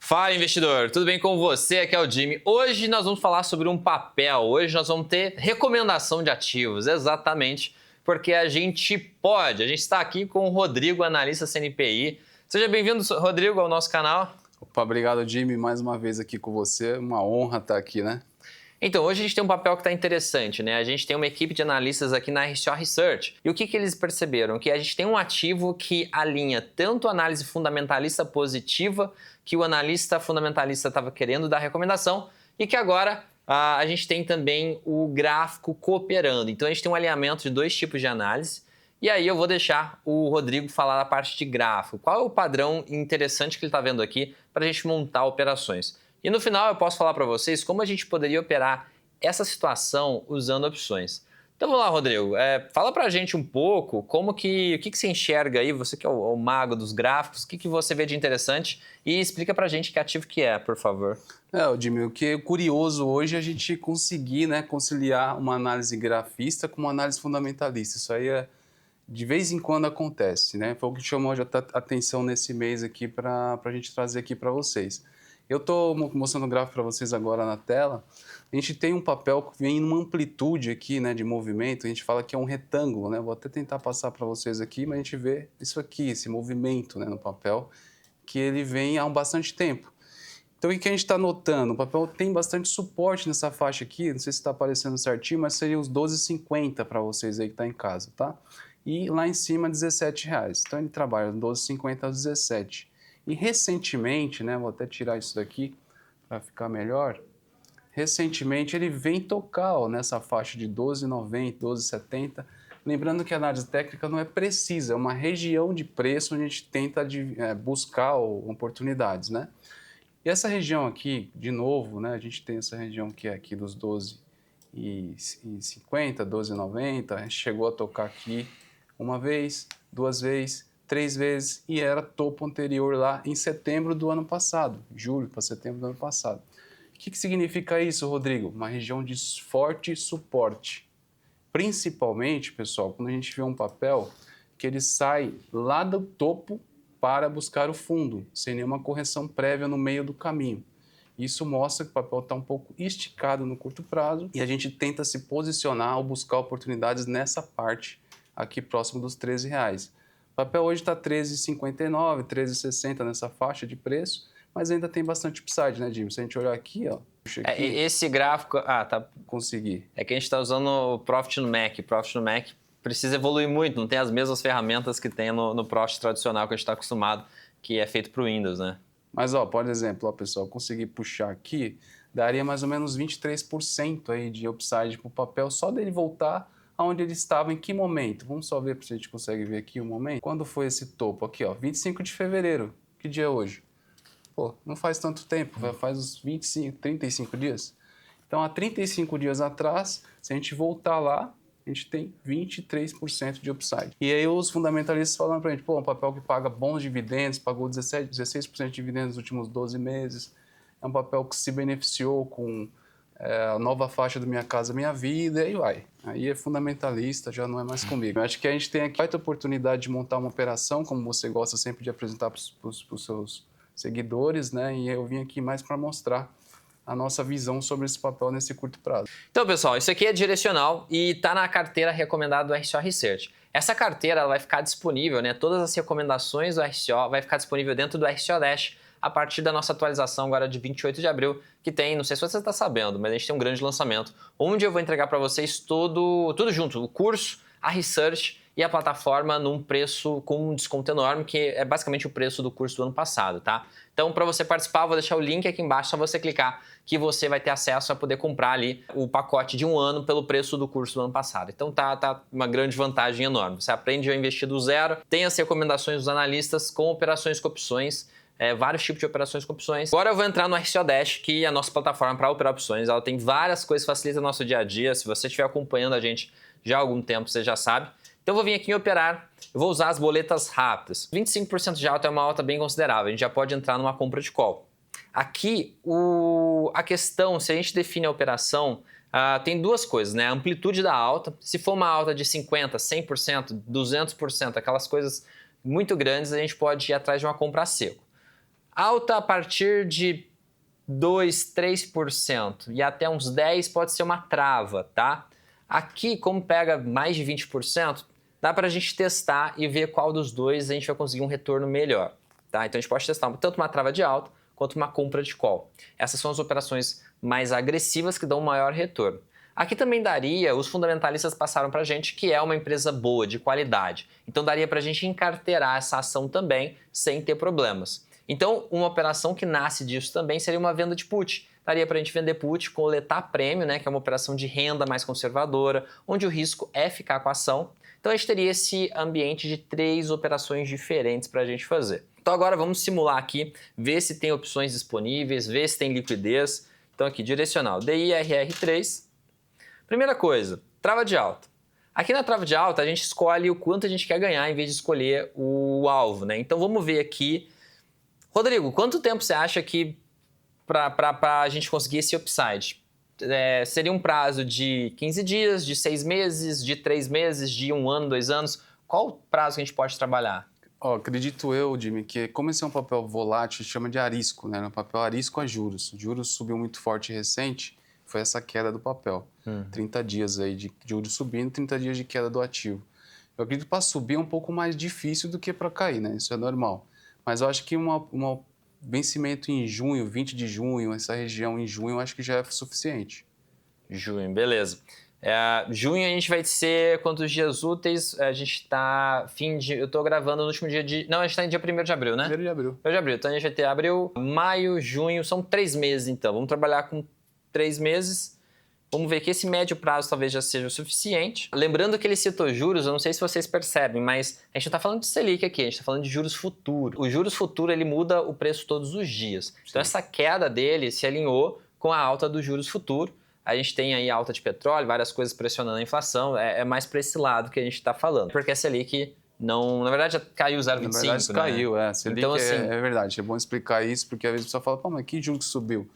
Fala, investidor! Tudo bem com você? Aqui é o Jimmy. Hoje nós vamos falar sobre um papel. Hoje nós vamos ter recomendação de ativos, exatamente porque a gente pode. A gente está aqui com o Rodrigo, analista CNPI. Seja bem-vindo, Rodrigo, ao nosso canal. Opa, obrigado, Jimmy, mais uma vez aqui com você. Uma honra estar aqui, né? Então, hoje a gente tem um papel que está interessante, né? A gente tem uma equipe de analistas aqui na RCO Research. E o que eles perceberam? Que a gente tem um ativo que alinha tanto a análise fundamentalista positiva, que o analista fundamentalista estava querendo dar recomendação, e que agora a gente tem também o gráfico cooperando. Então, a gente tem um alinhamento de dois tipos de análise. E aí eu vou deixar o Rodrigo falar da parte de gráfico. Qual é o padrão interessante que ele está vendo aqui para a gente montar operações? E no final eu posso falar para vocês como a gente poderia operar essa situação usando opções. Então vamos lá, Rodrigo. Fala para a gente um pouco o que você enxerga aí, você que é o mago dos gráficos, o que você vê de interessante e explica para a gente que ativo que é, por favor. Jimmy, o que é curioso hoje é a gente conseguir, né, conciliar uma análise grafista com uma análise fundamentalista. Isso aí de vez em quando acontece, né? Foi o que chamou a atenção nesse mês aqui para a gente trazer aqui para vocês. Eu estou mostrando o gráfico para vocês agora na tela. A gente tem um papel que vem numa amplitude aqui, né, de movimento. A gente fala que é um retângulo, né? Vou até tentar passar para vocês aqui, mas a gente vê isso aqui, esse movimento, né, no papel, que ele vem há bastante tempo. Então, o que a gente está notando? O papel tem bastante suporte nessa faixa aqui. Não sei se está aparecendo certinho, mas seria os 12,50 para vocês aí que está em casa, tá? E lá em cima, R$17. Então, ele trabalha 12,50 aos 17. E recentemente, né, vou até tirar isso daqui para ficar melhor. Recentemente ele vem tocar nessa faixa de 12,90, 12,70. Lembrando que a análise técnica não é precisa, é uma região de preço onde a gente tenta buscar oportunidades, né? E essa região aqui, de novo, né, a gente tem essa região que é aqui dos 12,50, 12,90. A gente chegou a tocar aqui uma vez, duas vezes, 3 vezes e era topo anterior lá em setembro do ano passado, julho para setembro do ano passado. O que significa isso, Rodrigo? Uma região de forte suporte. Principalmente, pessoal, quando a gente vê um papel que ele sai lá do topo para buscar o fundo, sem nenhuma correção prévia no meio do caminho. Isso mostra que o papel está um pouco esticado no curto prazo e a gente tenta se posicionar ou buscar oportunidades nessa parte aqui próximo dos R$13. O papel hoje está R$13,59, R$13,60 nessa faixa de preço, mas ainda tem bastante upside, né, Jimmy? Se a gente olhar aqui, ó. Esse gráfico... tá. Consegui. É que a gente está usando o Profit no Mac. Profit no Mac precisa evoluir muito, não tem as mesmas ferramentas que tem no Profit tradicional que a gente está acostumado, que é feito para o Windows, né? Mas, ó, por exemplo, ó, pessoal, consegui puxar aqui, daria mais ou menos 23% aí de upside para o papel, só dele voltar aonde ele estava, em que momento? Vamos só ver se a gente consegue ver aqui o momento. Quando foi esse topo? Aqui, ó, 25 de fevereiro. Que dia é hoje? Pô, não faz tanto tempo, faz uns 25, 35 dias. Então, há 35 dias atrás, se a gente voltar lá, a gente tem 23% de upside. E aí os fundamentalistas falando pra gente, pô, um papel que paga bons dividendos, pagou 16% de dividendos nos últimos 12 meses, é um papel que se beneficiou com a nova faixa do Minha Casa Minha Vida, e aí vai. Aí é fundamentalista, já não é mais comigo. Eu acho que a gente tem aqui a oportunidade de montar uma operação, como você gosta sempre de apresentar para os seus seguidores, né? E eu vim aqui mais para mostrar a nossa visão sobre esse papel nesse curto prazo. Então, pessoal, isso aqui é direcional e está na carteira recomendada do RCO Research. Essa carteira ela vai ficar disponível, né? Todas as recomendações do RCO vai ficar disponível dentro do RCO Dash a partir da nossa atualização agora de 28 de abril, que tem, não sei se você está sabendo, mas a gente tem um grande lançamento, onde eu vou entregar para vocês tudo junto, o curso, a research e a plataforma num preço com um desconto enorme, que é basicamente o preço do curso do ano passado, tá? Então, para você participar, eu vou deixar o link aqui embaixo, só você clicar que você vai ter acesso a poder comprar ali o pacote de um ano pelo preço do curso do ano passado. Então, tá uma grande vantagem enorme. Você aprende a investir do zero, tem as recomendações dos analistas com operações com opções, vários tipos de operações com opções. Agora eu vou entrar no RCO Dash, que é a nossa plataforma para operar opções. Ela tem várias coisas que facilitam o nosso dia a dia. Se você estiver acompanhando a gente já há algum tempo, você já sabe. Então eu vou vir aqui em operar, eu vou usar as boletas rápidas. 25% de alta é uma alta bem considerável, a gente já pode entrar numa compra de call. Aqui, a questão, se a gente define a operação, tem duas coisas, né? A amplitude da alta, se for uma alta de 50%, 100%, 200%, aquelas coisas muito grandes, a gente pode ir atrás de uma compra a seco. Alta a partir de 2, 3% e até uns 10% pode ser uma trava, tá? Aqui, como pega mais de 20%, dá para a gente testar e ver qual dos dois a gente vai conseguir um retorno melhor, tá? Então a gente pode testar tanto uma trava de alta quanto uma compra de call. Essas são as operações mais agressivas que dão maior retorno. Aqui também daria, os fundamentalistas passaram para a gente que é uma empresa boa, de qualidade. Então daria para a gente encarteirar essa ação também sem ter problemas. Então uma operação que nasce disso também seria uma venda de put. Daria para a gente vender put, coletar prêmio, né, que é uma operação de renda mais conservadora, onde o risco é ficar com a ação. Então a gente teria esse ambiente de 3 operações diferentes para a gente fazer. Então agora vamos simular aqui, ver se tem opções disponíveis, ver se tem liquidez. Então aqui, direcional, DIRR3. Primeira coisa, trava de alta. Aqui na trava de alta a gente escolhe o quanto a gente quer ganhar em vez de escolher o alvo, né? Então vamos ver aqui. Rodrigo, quanto tempo você acha que para a gente conseguir esse upside? Seria um prazo de 15 dias, de 6 meses, de 3 meses, de 1 ano, 2 anos? Qual o prazo que a gente pode trabalhar? Acredito eu, Jimmy, que como esse é um papel volátil, chama de arisco, né? Um papel arisco a juros. O juros subiu muito forte recente, foi essa queda do papel. 30 dias aí de juros subindo, 30 dias de queda do ativo. Eu acredito que para subir é um pouco mais difícil do que para cair, né? Isso é normal. Mas eu acho que um vencimento em junho, 20 de junho, essa região em junho, eu acho que já é suficiente. Junho, beleza. Junho a gente vai ser quantos dias úteis? A gente está eu estou gravando no último dia de... Não, a gente está em dia 1º de abril, né? 1º de abril. 1º de abril. Então a gente vai ter abril, maio, junho, são 3 meses então. Vamos trabalhar com 3 meses. Vamos ver que esse médio prazo talvez já seja o suficiente. Lembrando que ele citou juros, eu não sei se vocês percebem, mas a gente não está falando de Selic aqui, a gente está falando de juros futuro. O juros futuro ele muda o preço todos os dias. Então essa queda dele se alinhou com a alta do juros futuro. A gente tem aí alta de petróleo, várias coisas pressionando a inflação, é mais para esse lado que a gente está falando. Porque a Selic não... Na verdade, já caiu 0,25, Na verdade, caiu, né? Selic então, assim, é verdade, é bom explicar isso, porque às vezes a pessoa fala, pô, mas que juros que subiu?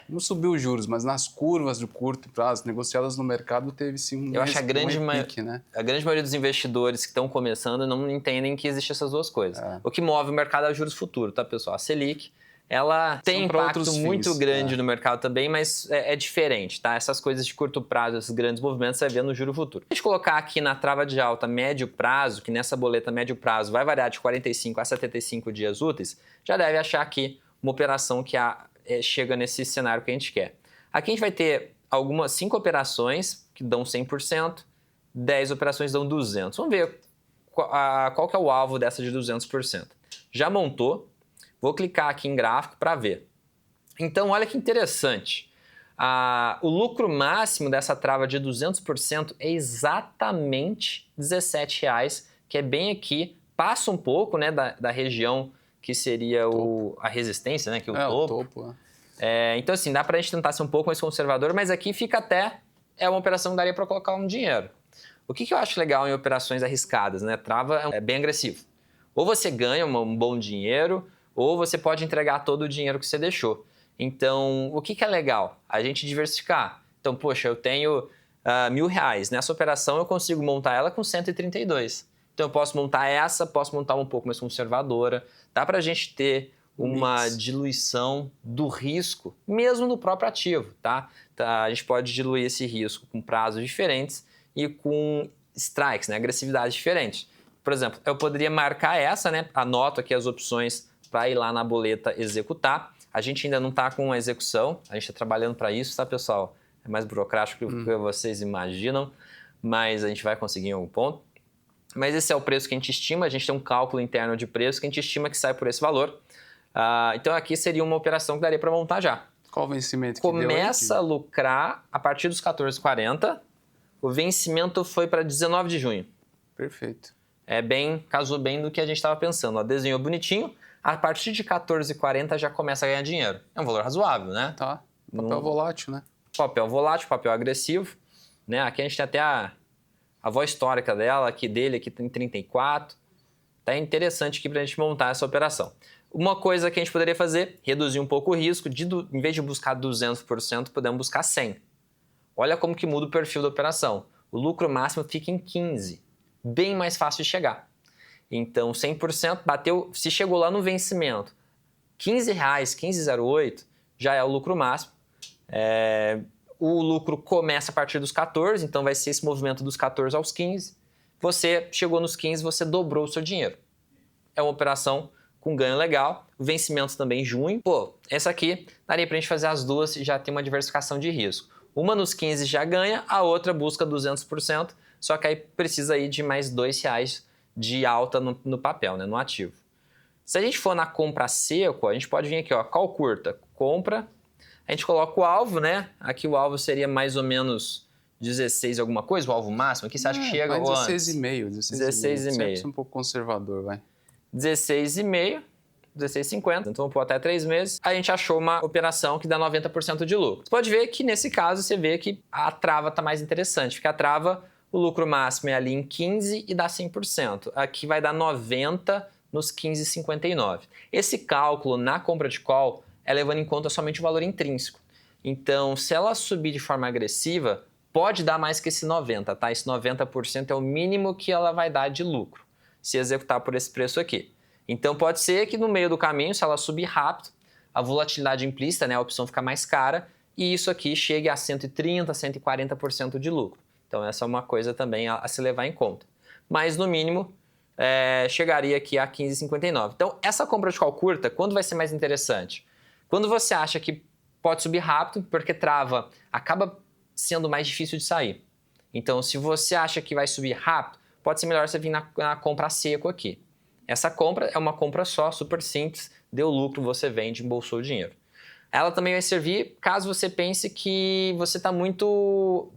Não subiu os juros, mas nas curvas de curto prazo, negociadas no mercado, teve sim eu acho que né? A grande maioria dos investidores que estão começando não entendem que existem essas duas coisas. O que move o mercado é o juros futuro, tá, pessoal? A Selic... ela tem impacto muito grande no mercado também, mas é diferente, tá? Essas coisas de curto prazo, esses grandes movimentos, você vai ver no juro futuro. Se a gente colocar aqui na trava de alta médio prazo, que nessa boleta médio prazo vai variar de 45 a 75 dias úteis, já deve achar aqui uma operação que chega nesse cenário que a gente quer. Aqui a gente vai ter 5 operações que dão 100%, 10 operações dão 200%. Vamos ver qual que é o alvo dessa de 200%. Já montou. Vou clicar aqui em gráfico para ver. Então, olha que interessante. O lucro máximo dessa trava de 200% é exatamente R$17, que é bem aqui. Passa um pouco, né, da região que seria a resistência, né, que é o topo. Então, assim, dá para a gente tentar ser um pouco mais conservador, mas aqui fica é uma operação que daria para colocar um dinheiro. O que eu acho legal em operações arriscadas, né? Trava é bem agressivo. Ou você ganha um bom dinheiro, ou você pode entregar todo o dinheiro que você deixou. Então, o que é legal? A gente diversificar. Então, poxa, eu tenho R$1.000. Nessa operação, eu consigo montar ela com 132. Então, eu posso montar posso montar um pouco mais conservadora. Dá para a gente ter uma diluição do risco, mesmo no próprio ativo, tá? A gente pode diluir esse risco com prazos diferentes e com strikes, né? Agressividades diferentes. Por exemplo, eu poderia marcar né? Anoto aqui as opções para ir lá na boleta executar. A gente ainda não está com a execução, a gente está trabalhando para isso, tá, pessoal? É mais burocrático do que vocês imaginam, mas a gente vai conseguir em algum ponto. Mas esse é o preço que a gente estima, a gente tem um cálculo interno de preço que a gente estima que sai por esse valor. Então aqui seria uma operação que daria para montar já. Qual o vencimento que começa a lucrar a partir dos 14,40. O vencimento foi para 19 de junho. Perfeito. Casou bem do que a gente estava pensando. Ó, desenhou bonitinho. A partir de 14,40 já começa a ganhar dinheiro. É um valor razoável, né? Tá. Papel volátil, né? Papel volátil, papel agressivo. Né? Aqui a gente tem até a avó histórica dele aqui tem 34. Tá interessante aqui para a gente montar essa operação. Uma coisa que a gente poderia fazer, reduzir um pouco o risco, em vez de buscar 200%, podemos buscar 100%. Olha como que muda o perfil da operação. O lucro máximo fica em 15%. Bem mais fácil de chegar. Então, 100% bateu, se chegou lá no vencimento, R$15, 15,08 já é o lucro máximo. O lucro começa a partir dos 14, então vai ser esse movimento dos 14 aos 15. Você chegou nos 15, você dobrou o seu dinheiro. É uma operação com ganho legal. O vencimento também em junho. Pô, essa aqui daria pra gente fazer as duas e já ter uma diversificação de risco. Uma nos 15 já ganha, a outra busca 200%, só que aí precisa aí de mais R$2 de alta no papel, né, no ativo. Se a gente for na compra seco, a gente pode vir aqui, ó, call curta, compra, a gente coloca o alvo, né? Aqui o alvo seria mais ou menos 16 alguma coisa, o alvo máximo. Aqui você acha que chega ou antes? 16,5. 16,5. Sempre um pouco conservador, vai. 16,5, 16,50, então vamos pôr até 3 meses. A gente achou uma operação que dá 90% de lucro. Você pode ver que nesse caso você vê que a trava está mais interessante, porque a trava, o lucro máximo é ali em 15 e dá 100%. Aqui vai dar 90 nos 15,59. Esse cálculo na compra de call é levando em conta somente o valor intrínseco. Então, se ela subir de forma agressiva, pode dar mais que esse 90, tá? Esse 90% é o mínimo que ela vai dar de lucro, se executar por esse preço aqui. Então, pode ser que no meio do caminho, se ela subir rápido, a volatilidade implícita, né, a opção fica mais cara, e isso aqui chegue a 130%, 140% de lucro. Então, essa é uma coisa também a se levar em conta. Mas, no mínimo, chegaria aqui a 15,59. Então, essa compra de call curta, quando vai ser mais interessante? Quando você acha que pode subir rápido, porque trava acaba sendo mais difícil de sair. Então, se você acha que vai subir rápido, pode ser melhor você vir na compra a seco aqui. Essa compra é uma compra só, super simples, deu lucro, você vende, embolsou o dinheiro. Ela também vai servir caso você pense que você está muito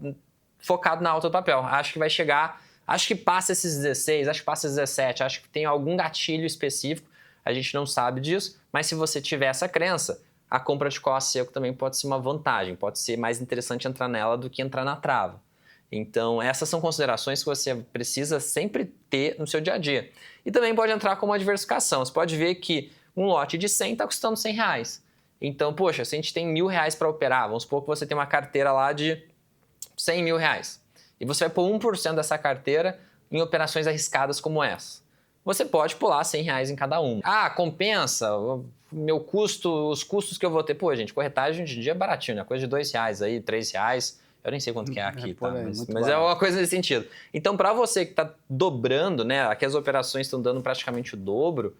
focado na alta do papel. Acho que vai chegar, acho que passa esses 16, acho que passa esses 17, acho que tem algum gatilho específico, a gente não sabe disso, mas se você tiver essa crença, a compra de call a seco também pode ser uma vantagem, pode ser mais interessante entrar nela do que entrar na trava. Então, essas são considerações que você precisa sempre ter no seu dia a dia. E também pode entrar com uma diversificação. Você pode ver que um lote de 100 está custando R$100. Então, poxa, se a gente tem R$1.000 para operar, vamos supor que você tem uma carteira lá de R$100 mil. E você vai pôr 1% dessa carteira em operações arriscadas como essa. Você pode pular R$100 em cada uma. Ah, compensa? Meu custo, os custos que eu vou ter. Pô, gente, corretagem hoje em dia é baratinho, né? Coisa de R$2 aí, R$3. Eu nem sei quanto que é aqui, tá? Mas é uma coisa nesse sentido. Então, para você que está dobrando, né? Aqui as operações estão dando praticamente o dobro,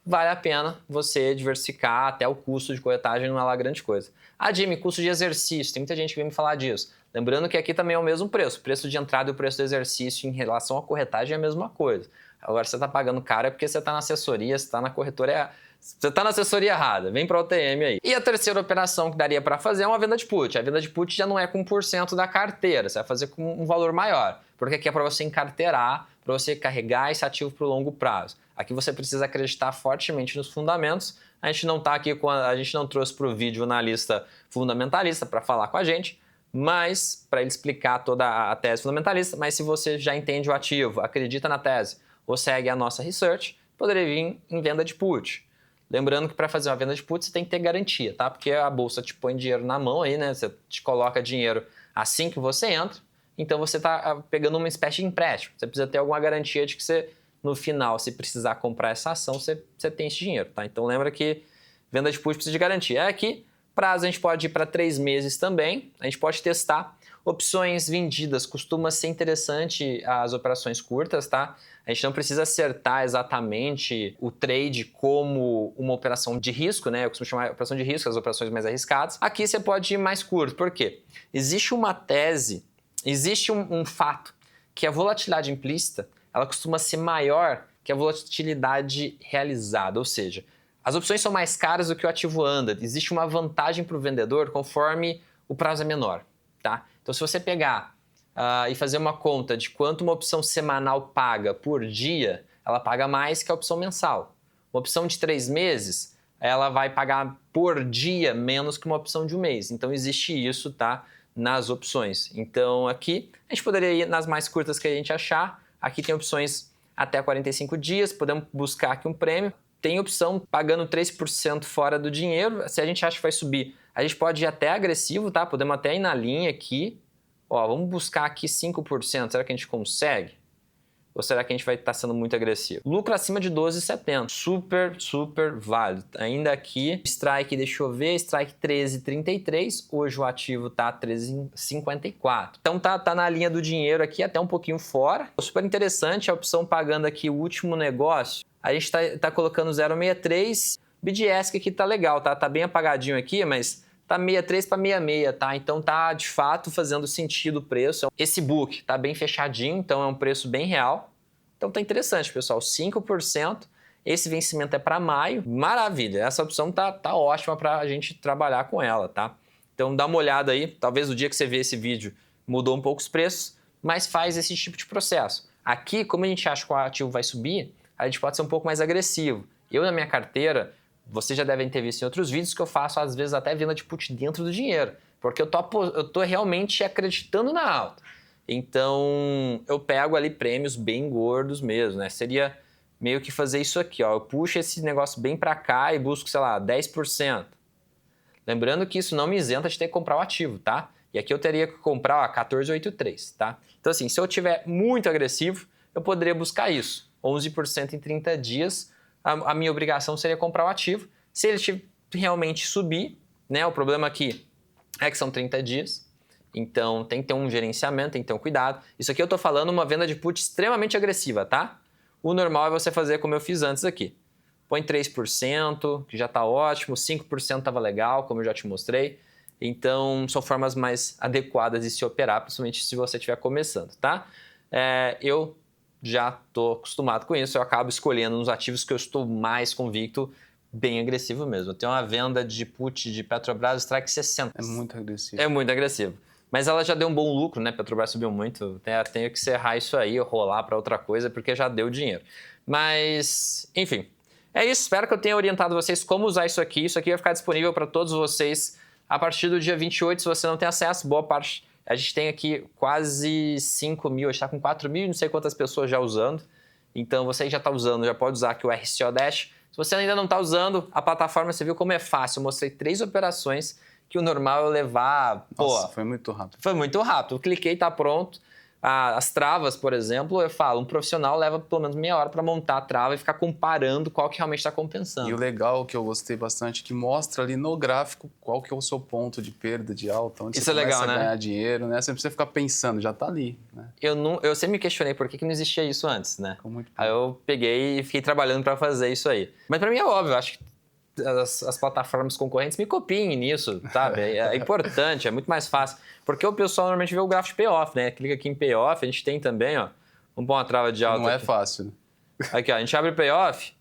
vale a pena você diversificar, até o custo de corretagem não é lá grande coisa. Ah, Jimmy, custo de exercício, tem muita gente que vem me falar disso. Lembrando que aqui também é o mesmo preço. O preço de entrada e o preço do exercício em relação à corretagem é a mesma coisa. Agora, você está pagando caro é porque você está na assessoria, você está na corretora, você está na assessoria errada. Vem para o OTM aí. E a terceira operação que daria para fazer é uma venda de put. A venda de put já não é com 1% da carteira, você vai fazer com um valor maior. Porque aqui é para você encarteirar, para você carregar esse ativo para o longo prazo. Aqui você precisa acreditar fortemente nos fundamentos. A gente não está aqui a gente não trouxe para o vídeo na lista fundamentalista para falar com a gente, mas para ele explicar toda a tese fundamentalista. Mas se você já entende o ativo, acredita na tese ou segue a nossa research, poderia vir em venda de put. Lembrando que para fazer uma venda de put você tem que ter garantia, tá? Porque a bolsa te põe dinheiro na mão aí, né? Você te coloca dinheiro assim que você entra, então você está pegando uma espécie de empréstimo. Você precisa ter alguma garantia de que você, no final, se precisar comprar essa ação, você tem esse dinheiro, tá? Então lembra que venda de put precisa de garantia. Aqui, prazo a gente pode ir para 3 meses também, a gente pode testar. Opções vendidas, costuma ser interessante as operações curtas, tá? A gente não precisa acertar exatamente o trade como uma operação de risco, né? Eu costumo chamar de operação de risco, as operações mais arriscadas. Aqui você pode ir mais curto, por quê? Existe uma tese, existe um fato, que a volatilidade implícita, ela costuma ser maior que a volatilidade realizada, ou seja, as opções são mais caras do que o ativo anda. Existe uma vantagem para o vendedor conforme o prazo é menor, tá? Então, se você pegar e fazer uma conta de quanto uma opção semanal paga por dia, ela paga mais que a opção mensal. Uma opção de 3 meses, ela vai pagar por dia menos que uma opção de 1 mês. Então, existe isso, tá? Nas opções. Então, aqui, a gente poderia ir nas mais curtas que a gente achar. Aqui tem opções até 45 dias, podemos buscar aqui um prêmio. Tem opção pagando 3% fora do dinheiro. Se a gente acha que vai subir, a gente pode ir até agressivo, tá? Podemos até ir na linha aqui. Ó, vamos buscar aqui 5%. Será que a gente consegue? Ou será que a gente vai estar sendo muito agressivo? Lucro acima de 12,70. Super, super válido. Ainda aqui, strike, deixa eu ver, strike 13,33. Hoje o ativo tá 13,54. Então tá na linha do dinheiro aqui, até um pouquinho fora. Super interessante a opção pagando aqui o último negócio. A gente tá colocando 0,63. BDS que aqui tá legal, tá? Tá bem apagadinho aqui, mas tá 63 para 66, tá? Então tá de fato fazendo sentido o preço. Esse book tá bem fechadinho, então é um preço bem real. Então tá interessante, pessoal. 5%. Esse vencimento é para maio. Maravilha. Essa opção tá ótima para a gente trabalhar com ela, tá? Então dá uma olhada aí. Talvez o dia que você vê esse vídeo mudou um pouco os preços, mas faz esse tipo de processo. Aqui, como a gente acha que o ativo vai subir, a gente pode ser um pouco mais agressivo. Eu, na minha carteira, vocês já devem ter visto em outros vídeos que eu faço, às vezes, até venda de put dentro do dinheiro. Porque eu tô realmente acreditando na alta. Então, eu pego ali prêmios bem gordos mesmo, né? Seria meio que fazer isso aqui, ó. Eu puxo esse negócio bem para cá e busco, sei lá, 10%. Lembrando que isso não me isenta de ter que comprar o ativo, tá? E aqui eu teria que comprar, ó, 14,83, tá? Então, assim, se eu tiver muito agressivo, eu poderia buscar isso. 11% em 30 dias. A minha obrigação seria comprar o ativo. Se ele realmente subir, né? O problema aqui é que são 30 dias. Então tem que ter um gerenciamento, tem que ter um cuidado. Isso aqui eu estou falando uma venda de put extremamente agressiva, tá? O normal é você fazer como eu fiz antes aqui. Põe 3%, que já está ótimo. 5% estava legal, como eu já te mostrei. Então são formas mais adequadas de se operar, principalmente se você estiver começando, tá? Eu já estou acostumado com isso, eu acabo escolhendo uns ativos que eu estou mais convicto, bem agressivo mesmo. Eu tenho uma venda de put de Petrobras, strike 60. É muito agressivo. É muito agressivo. Mas ela já deu um bom lucro, né? Petrobras subiu muito. Tenho que encerrar isso aí, rolar para outra coisa, porque já deu dinheiro. Mas, enfim, é isso. Espero que eu tenha orientado vocês como usar isso aqui. Isso aqui vai ficar disponível para todos vocês a partir do dia 28. Se você não tem acesso, boa parte. A gente tem aqui quase 5 mil, a gente está com 4 mil, não sei quantas pessoas já usando. Então, você que já está usando, já pode usar aqui o RCO Dash. Se você ainda não está usando, a plataforma, você viu como é fácil. Eu mostrei 3 operações que o normal é eu levar... Nossa, foi muito rápido. Foi muito rápido. Eu cliquei, está pronto. As travas, por exemplo, eu falo, um profissional leva pelo menos meia hora para montar a trava e ficar comparando qual que realmente está compensando. E o legal que eu gostei bastante é que mostra ali no gráfico qual que é o seu ponto de perda, de alta, onde Isso você é legal, começa a né? ganhar dinheiro, né? Você não precisa ficar pensando, já está ali, né? Eu sempre me questionei por que não existia isso antes, né? Muito Aí eu peguei e fiquei trabalhando para fazer isso aí. Mas para mim é óbvio, eu acho que as plataformas concorrentes me copiem nisso, sabe? É importante, é muito mais fácil. Porque o pessoal normalmente vê o gráfico de payoff, né? Clica aqui em payoff, a gente tem também, ó. Vamos pôr uma trava de alta. Não é aqui. fácil, né? Aqui, ó, a gente abre o payoff.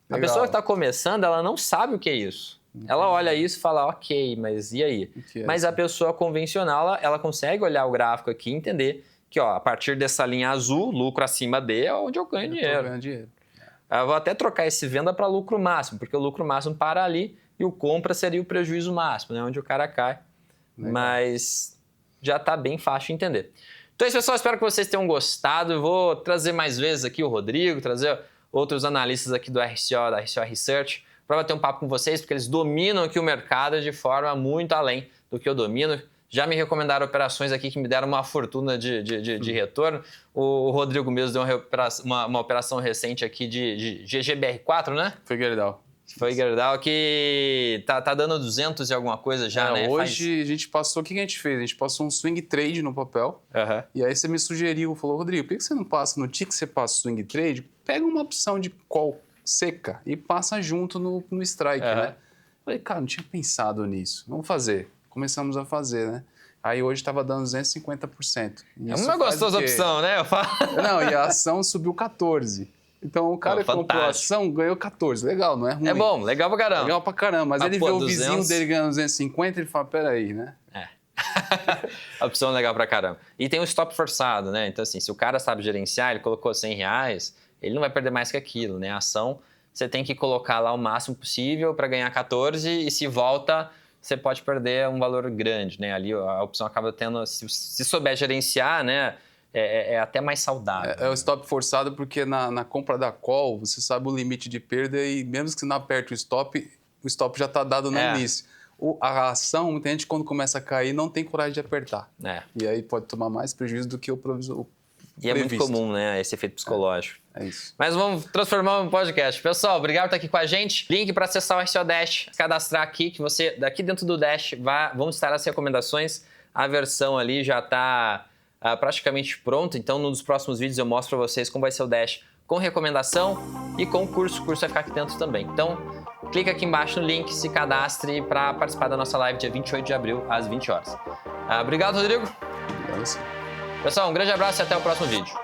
A Legal. pessoa que está começando, ela não sabe o que é isso. Ela olha isso e fala, ok, mas e aí? Mas a pessoa convencional, ela consegue olhar o gráfico aqui e entender que, ó, a partir dessa linha azul, lucro acima D é onde eu ganho dinheiro. Tô ganhando dinheiro. Eu vou até trocar esse venda para lucro máximo, porque o lucro máximo para ali e o compra seria o prejuízo máximo, né? Onde o cara cai. Legal. Mas já está bem fácil de entender. Então é isso, pessoal. Espero que vocês tenham gostado. Eu vou trazer mais vezes aqui o Rodrigo, trazer outros analistas aqui do RCO, da RCO Research, para bater um papo com vocês, porque eles dominam aqui o mercado de forma muito além do que eu domino. Já me recomendaram operações aqui que me deram uma fortuna de retorno. O Rodrigo mesmo deu uma operação recente aqui de GGBR4, né? Foi Gerdau. Foi Gerdau que tá dando 200 e alguma coisa já, né? Hoje a gente passou, o que a gente fez? A gente passou um swing trade no papel. E aí você me sugeriu, falou, Rodrigo, por que você não passa no dia que você passa o swing trade? Pega uma opção de call seca e passa junto no strike, né? Falei, cara, não tinha pensado nisso. Vamos fazer. Começamos a fazer, né? Aí hoje estava dando 250%. É uma gostosa opção, né? Não, e a ação subiu 14%. Então o cara que comprou a ação ganhou 14%. Legal, não é ruim. É bom, legal pra caramba. Legal pra caramba. Mas ele vê o vizinho dele ganhando 250 e ele fala, peraí, né? A opção é legal pra caramba. E tem um stop forçado, né? Então assim, se o cara sabe gerenciar, ele colocou R$100, ele não vai perder mais que aquilo, né? A ação, você tem que colocar lá o máximo possível para ganhar 14 e se volta... você pode perder um valor grande, né? Ali a opção acaba tendo, se souber gerenciar, né? É até mais saudável. É o stop forçado porque na compra da call, você sabe o limite de perda e mesmo que você não aperte o stop já está dado no início. A ação, muita gente quando começa a cair não tem coragem de apertar. E aí pode tomar mais prejuízo do que o E é muito comum, né, esse efeito psicológico. É isso. Mas vamos transformar em um podcast. Pessoal, obrigado por estar aqui com a gente. Link para acessar o RCO Dash, cadastrar aqui, que você, daqui dentro do Dash, vão estar as recomendações. A versão ali já está praticamente pronta, então nos próximos vídeos eu mostro para vocês como vai ser o Dash com recomendação e com o curso. O curso vai ficar aqui dentro também. Então, clica aqui embaixo no link, se cadastre para participar da nossa live dia 28 de abril, às 20 horas. Obrigado, Rodrigo. Obrigado, sim. Pessoal, um grande abraço e até o próximo vídeo.